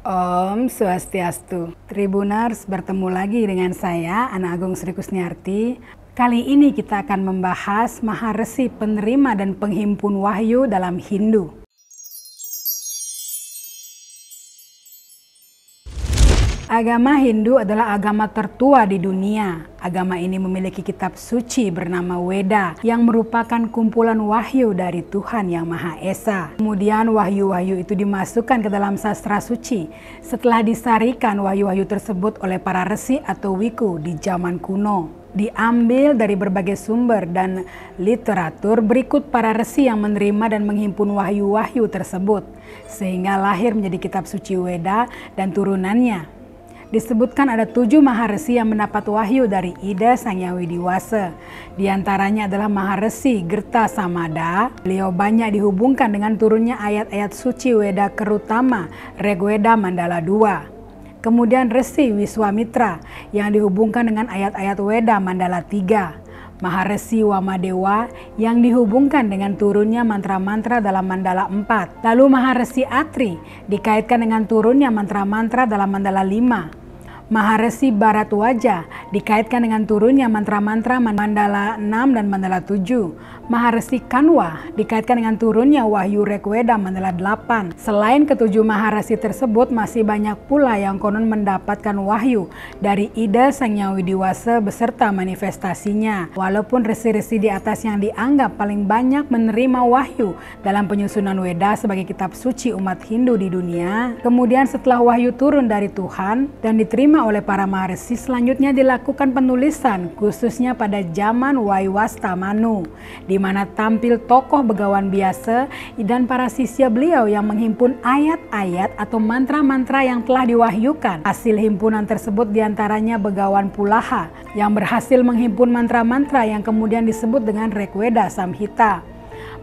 Om Swastiastu. Tribuners, bertemu lagi dengan saya, Ana Agung Sri Kusniarti. Kali ini kita akan membahas Maharesi penerima dan penghimpun wahyu dalam Hindu. Agama Hindu adalah agama tertua di dunia. Agama ini memiliki kitab suci bernama Weda yang merupakan kumpulan wahyu dari Tuhan Yang Maha Esa. Kemudian wahyu-wahyu itu dimasukkan ke dalam sastra suci setelah disarikan wahyu-wahyu tersebut oleh para resi atau wiku di zaman kuno. Diambil dari berbagai sumber dan literatur berikut para resi yang menerima dan menghimpun wahyu-wahyu tersebut sehingga lahir menjadi kitab suci Weda dan turunannya. Disebutkan ada 7 Maharesi yang mendapat wahyu dari Ida Sang Hyang Widiwasa. Di antaranya adalah Maharesi Gerta Samada. Beliau banyak dihubungkan dengan turunnya ayat-ayat suci Weda Kerutama Rigweda Mandala 2. Kemudian Resi Wiswamitra yang dihubungkan dengan ayat-ayat Weda Mandala 3. Maharesi Wamadewa yang dihubungkan dengan turunnya mantra-mantra dalam Mandala 4. Lalu Maharesi Atri dikaitkan dengan turunnya mantra-mantra dalam Mandala 5. Maharesi Bharadwaja dikaitkan dengan turunnya mantra-mantra Mandala 6 dan Mandala 7. Maharesi Kanwa dikaitkan dengan turunnya wahyu Rigweda Mandala 8. Selain ketujuh Maharesi tersebut, masih banyak pula yang konon mendapatkan wahyu dari Ida Sang Hyang Widiwasa beserta manifestasinya. Walaupun resi-resi di atas yang dianggap paling banyak menerima wahyu dalam penyusunan Weda sebagai kitab suci umat Hindu di dunia, kemudian setelah wahyu turun dari Tuhan dan diterima oleh para Maharesi, selanjutnya dilakukan penulisan khususnya pada zaman Waiwasta Manu, di mana tampil tokoh begawan biasa dan para sisya beliau yang menghimpun ayat-ayat atau mantra-mantra yang telah diwahyukan. Hasil himpunan tersebut diantaranya Begawan Pulaha yang berhasil menghimpun mantra-mantra yang kemudian disebut dengan Rigweda Samhita.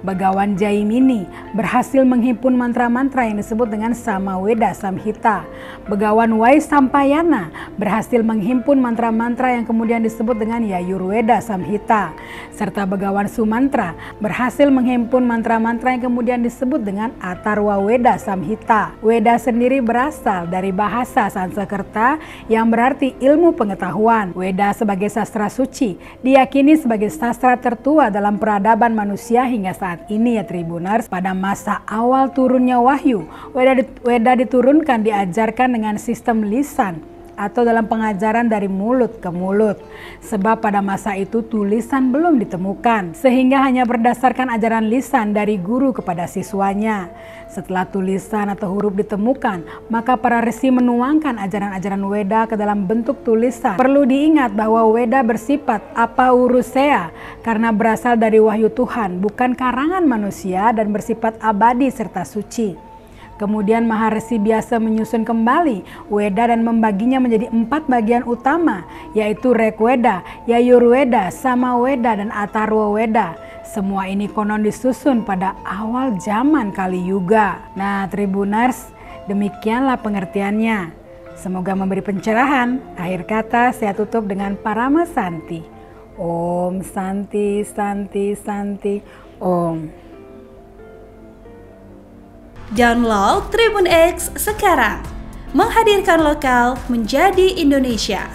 Begawan Jaimini berhasil menghimpun mantra-mantra yang disebut dengan Samaweda Samhita. Begawan Waisampayana berhasil menghimpun mantra-mantra yang kemudian disebut dengan Yayurweda Samhita. Serta Begawan Sumantra berhasil menghimpun mantra-mantra yang kemudian disebut dengan Atharwa Weda Samhita. Weda sendiri berasal dari bahasa Sanskerta yang berarti ilmu pengetahuan. Weda sebagai sastra suci diyakini sebagai sastra tertua dalam peradaban manusia hingga saat ini ya Tribuners. Pada masa awal turunnya wahyu, Weda diturunkan diajarkan dengan sistem lisan atau dalam pengajaran dari mulut ke mulut. Sebab pada masa itu tulisan belum ditemukan, sehingga hanya berdasarkan ajaran lisan dari guru kepada siswanya. Setelah tulisan atau huruf ditemukan, maka para resi menuangkan ajaran-ajaran Weda ke dalam bentuk tulisan. Perlu diingat bahwa Weda bersifat apaurusea karena berasal dari wahyu Tuhan, bukan karangan manusia, dan bersifat abadi serta suci. Kemudian Maharesi biasa menyusun kembali Weda dan membaginya menjadi 4 bagian utama, yaitu Rigweda, Yayurweda, Samaweda, dan Atharwa Weda. Semua ini konon disusun pada awal zaman Kali Yuga. Nah Tribuners, demikianlah pengertiannya. Semoga memberi pencerahan. Akhir kata saya tutup dengan Parama Santi. Om Santi Santi Santi Om. Download Tribun X sekarang, menghadirkan lokal menjadi Indonesia.